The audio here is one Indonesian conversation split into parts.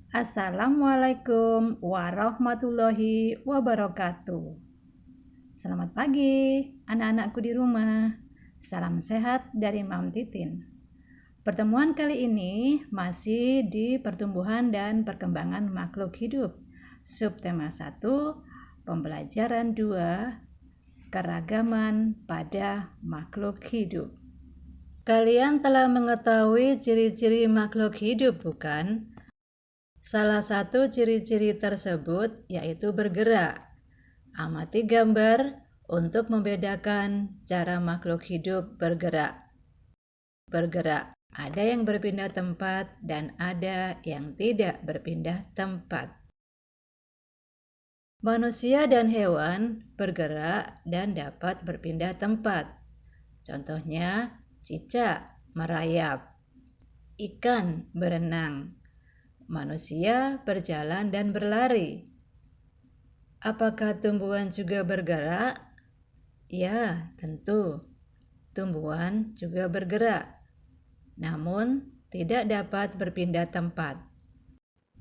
Assalamualaikum warahmatullahi wabarakatuh. Selamat pagi anak-anakku di rumah. Salam sehat dari Mam Titin. Pertemuan kali ini masih di pertumbuhan dan perkembangan makhluk hidup. Subtema 1, pembelajaran 2, keragaman pada makhluk hidup. Kalian telah mengetahui ciri-ciri makhluk hidup, bukan? Salah satu ciri-ciri tersebut yaitu bergerak. Amati gambar untuk membedakan cara makhluk hidup bergerak. Ada yang berpindah tempat dan ada yang tidak berpindah tempat. Manusia dan hewan bergerak dan dapat berpindah tempat. Contohnya, cicak merayap, ikan berenang, manusia berjalan dan berlari. Apakah tumbuhan juga bergerak? Ya, tentu. Tumbuhan juga bergerak, namun tidak dapat berpindah tempat.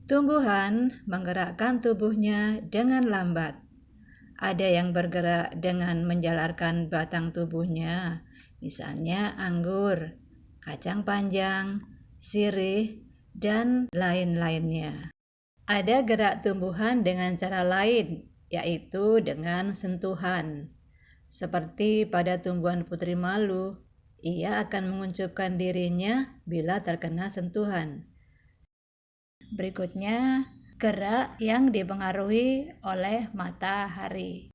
Tumbuhan menggerakkan tubuhnya dengan lambat. Ada yang bergerak dengan menjalarkan batang tubuhnya, misalnya anggur, kacang panjang, sirih, dan lain-lainnya. Ada gerak tumbuhan dengan cara lain, yaitu dengan sentuhan. Seperti pada tumbuhan putri malu, ia akan menguncupkan dirinya bila terkena sentuhan. Berikutnya, gerak yang dipengaruhi oleh matahari.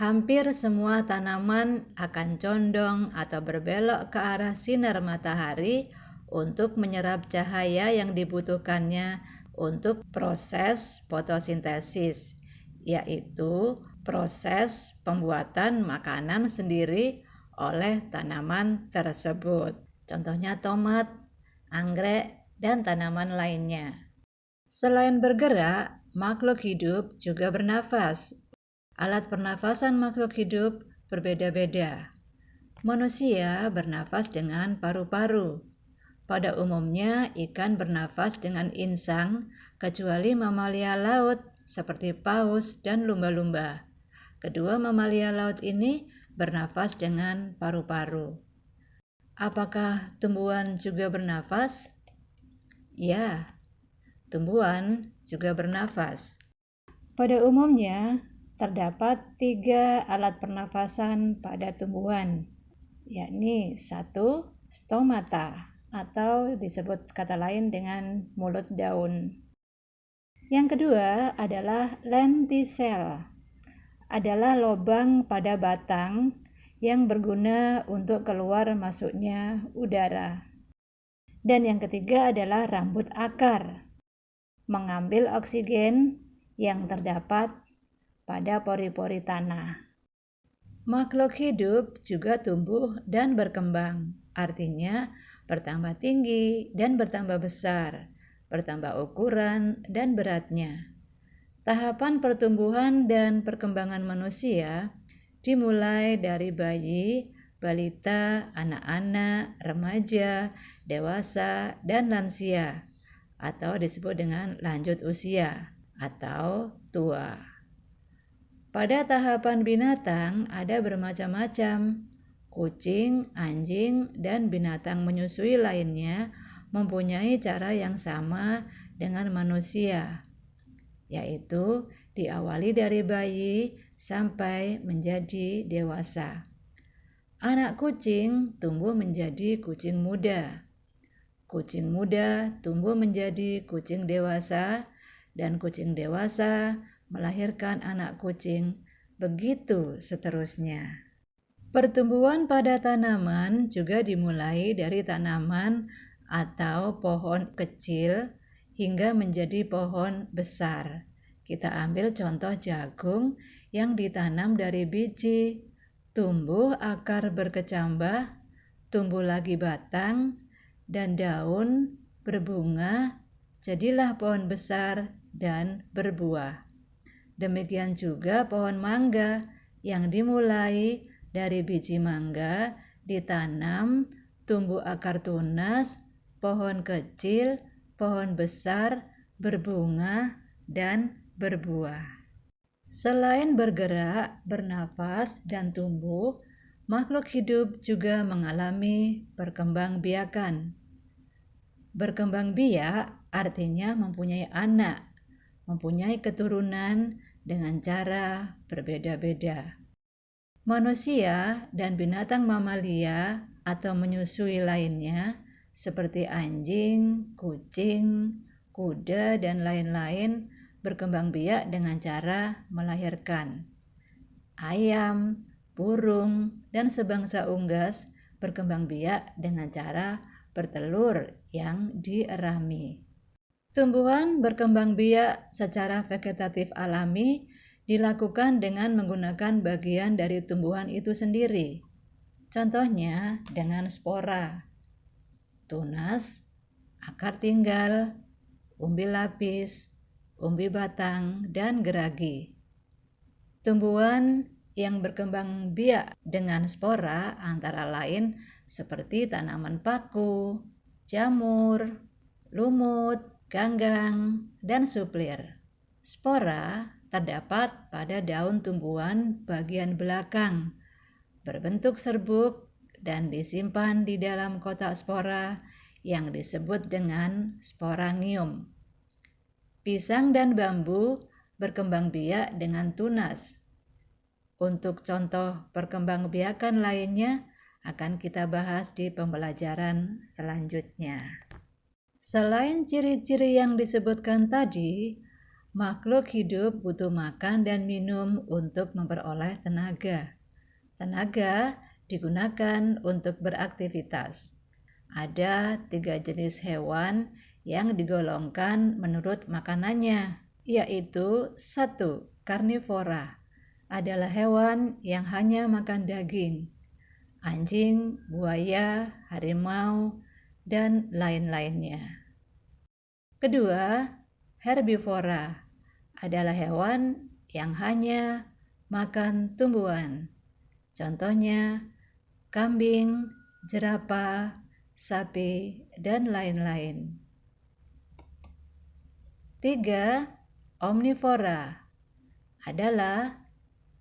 Hampir semua tanaman akan condong atau berbelok ke arah sinar matahari untuk menyerap cahaya yang dibutuhkannya untuk proses fotosintesis, yaitu proses pembuatan makanan sendiri oleh tanaman tersebut. Contohnya tomat, anggrek, dan tanaman lainnya. Selain bergerak, makhluk hidup juga bernafas. Alat pernafasan makhluk hidup berbeda-beda. Manusia bernafas dengan paru-paru. Pada umumnya, ikan bernafas dengan insang, kecuali mamalia laut seperti paus dan lumba-lumba. Kedua mamalia laut ini bernafas dengan paru-paru. Apakah tumbuhan juga bernafas? Ya, tumbuhan juga bernafas. Pada umumnya, terdapat 3 alat pernafasan pada tumbuhan, yakni 1. Stomata, atau disebut kata lain dengan mulut daun. Yang kedua adalah lentisel, adalah lubang pada batang yang berguna untuk keluar masuknya udara. Dan yang ketiga adalah rambut akar, mengambil oksigen yang terdapat pada pori-pori tanah. Makhluk hidup juga tumbuh dan berkembang, artinya bertambah tinggi dan bertambah besar, bertambah ukuran dan beratnya. Tahapan pertumbuhan dan perkembangan manusia dimulai dari bayi, balita, anak-anak, remaja, dewasa, dan lansia, atau disebut dengan lanjut usia atau tua. Pada tahapan binatang ada bermacam-macam. Kucing, anjing, dan binatang menyusui lainnya mempunyai cara yang sama dengan manusia, yaitu diawali dari bayi sampai menjadi dewasa. Anak kucing tumbuh menjadi kucing muda. Kucing muda tumbuh menjadi kucing dewasa, dan kucing dewasa melahirkan anak kucing, begitu seterusnya. Pertumbuhan pada tanaman juga dimulai dari tanaman atau pohon kecil hingga menjadi pohon besar. Kita ambil contoh jagung yang ditanam dari biji, tumbuh akar berkecambah, tumbuh lagi batang, dan daun, berbunga, jadilah pohon besar dan berbuah. Demikian juga pohon mangga yang dimulai dari biji mangga, ditanam, tumbuh akar tunas, pohon kecil, pohon besar, berbunga, dan berbuah. Selain bergerak, bernafas, dan tumbuh, makhluk hidup juga mengalami perkembangbiakan. Berkembang biak artinya mempunyai anak, mempunyai keturunan dengan cara berbeda-beda. Manusia dan binatang mamalia atau menyusui lainnya seperti anjing, kucing, kuda, dan lain-lain berkembang biak dengan cara melahirkan. Ayam, burung, dan sebangsa unggas berkembang biak dengan cara bertelur yang dierami. Tumbuhan berkembang biak secara vegetatif alami dilakukan dengan menggunakan bagian dari tumbuhan itu sendiri. Contohnya dengan spora, tunas, akar tinggal, umbi lapis, umbi batang, dan geragi. Tumbuhan yang berkembang biak dengan spora antara lain seperti tanaman paku, jamur, lumut, ganggang, dan suplir. Spora terdapat pada daun tumbuhan bagian belakang, berbentuk serbuk dan disimpan di dalam kotak spora yang disebut dengan sporangium. Pisang dan bambu berkembang biak dengan tunas. Untuk contoh perkembangbiakan lainnya akan kita bahas di pembelajaran selanjutnya. Selain ciri-ciri yang disebutkan tadi, makhluk hidup butuh makan dan minum untuk memperoleh tenaga. Tenaga digunakan untuk beraktivitas. Ada 3 jenis hewan yang digolongkan menurut makanannya, yaitu 1. Karnivora adalah hewan yang hanya makan daging, anjing, buaya, harimau, dan lain-lainnya. Kedua, herbivora adalah hewan yang hanya makan tumbuhan. Contohnya kambing, jerapah, sapi, dan lain-lain. 3. Omnivora adalah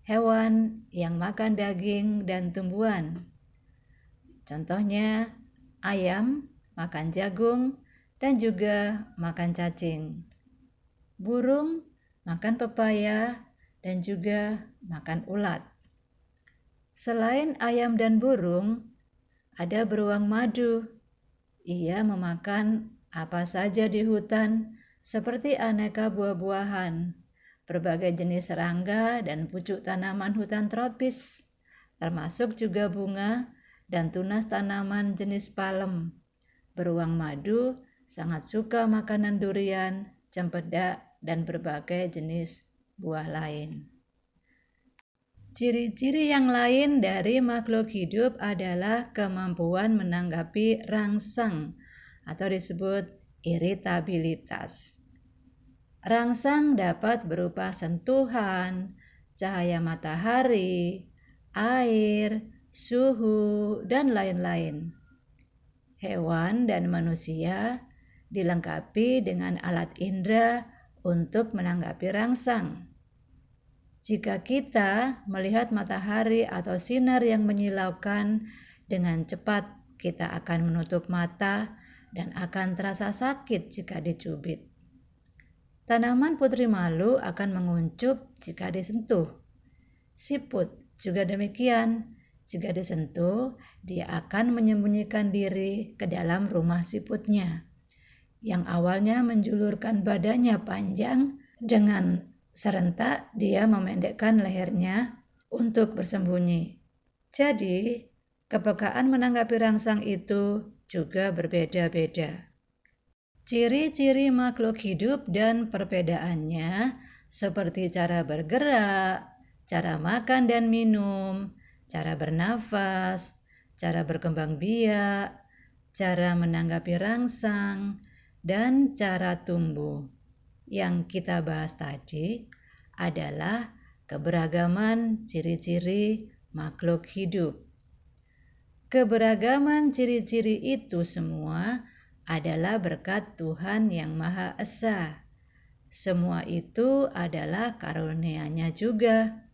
hewan yang makan daging dan tumbuhan. Contohnya ayam makan jagung dan juga makan cacing. Burung makan pepaya dan juga makan ulat. Selain ayam dan burung, ada beruang madu. Ia memakan apa saja di hutan seperti aneka buah-buahan, berbagai jenis serangga dan pucuk tanaman hutan tropis, termasuk juga bunga dan tunas tanaman jenis palem. Beruang madu sangat suka makanan durian, cempedak, dan berbagai jenis buah lain. Ciri-ciri yang lain dari makhluk hidup adalah kemampuan menanggapi rangsang atau disebut iritabilitas. Rangsang dapat berupa sentuhan, cahaya matahari, air, suhu, dan lain-lain. Hewan dan manusia dilengkapi dengan alat indera untuk menanggapi rangsang. Jika kita melihat matahari atau sinar yang menyilaukan dengan cepat, kita akan menutup mata dan akan terasa sakit jika dicubit. Tanaman putri malu akan menguncup jika disentuh. Siput juga demikian. Jika disentuh, dia akan menyembunyikan diri ke dalam rumah siputnya, yang awalnya menjulurkan badannya panjang. Dengan serentak dia memendekkan lehernya untuk bersembunyi. Jadi, kepekaan menanggapi rangsang itu juga berbeda-beda. Ciri-ciri makhluk hidup dan perbedaannya seperti cara bergerak, cara makan dan minum, cara bernafas, cara berkembang biak, cara menanggapi rangsang, dan cara tumbuh. Yang kita bahas tadi adalah keberagaman ciri-ciri makhluk hidup. Keberagaman ciri-ciri itu semua adalah berkat Tuhan Yang Maha Esa semua itu adalah karunia-Nya juga.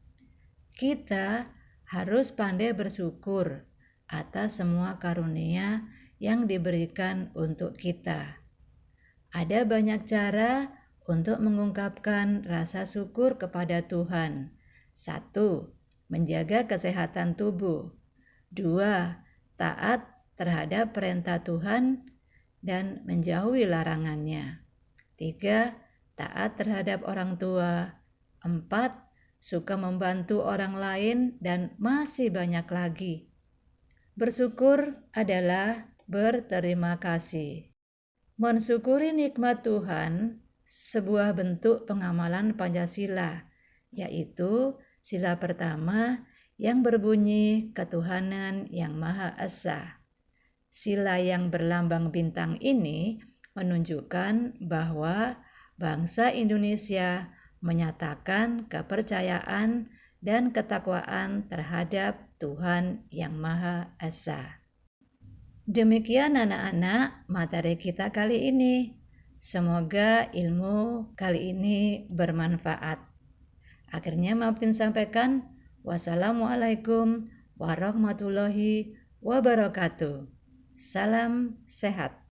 Kita harus pandai bersyukur atas semua karunia yang diberikan untuk kita. Ada banyak cara untuk mengungkapkan rasa syukur kepada Tuhan. 1. Menjaga kesehatan tubuh. 2. Taat terhadap perintah Tuhan dan menjauhi larangannya. 3. Taat terhadap orang tua. 4. Suka membantu orang lain, dan masih banyak lagi. Bersyukur adalah berterima kasih. Mensyukuri nikmat Tuhan sebuah bentuk pengamalan Pancasila, yaitu sila pertama yang berbunyi ketuhanan yang Maha Esa. Sila yang berlambang bintang ini menunjukkan bahwa bangsa Indonesia menyatakan kepercayaan dan ketakwaan terhadap Tuhan yang Maha Esa. Demikian anak-anak materi kita kali ini. Semoga ilmu kali ini bermanfaat. Akhirnya maafin sampaikan, wassalamualaikum warahmatullahi wabarakatuh. Salam sehat.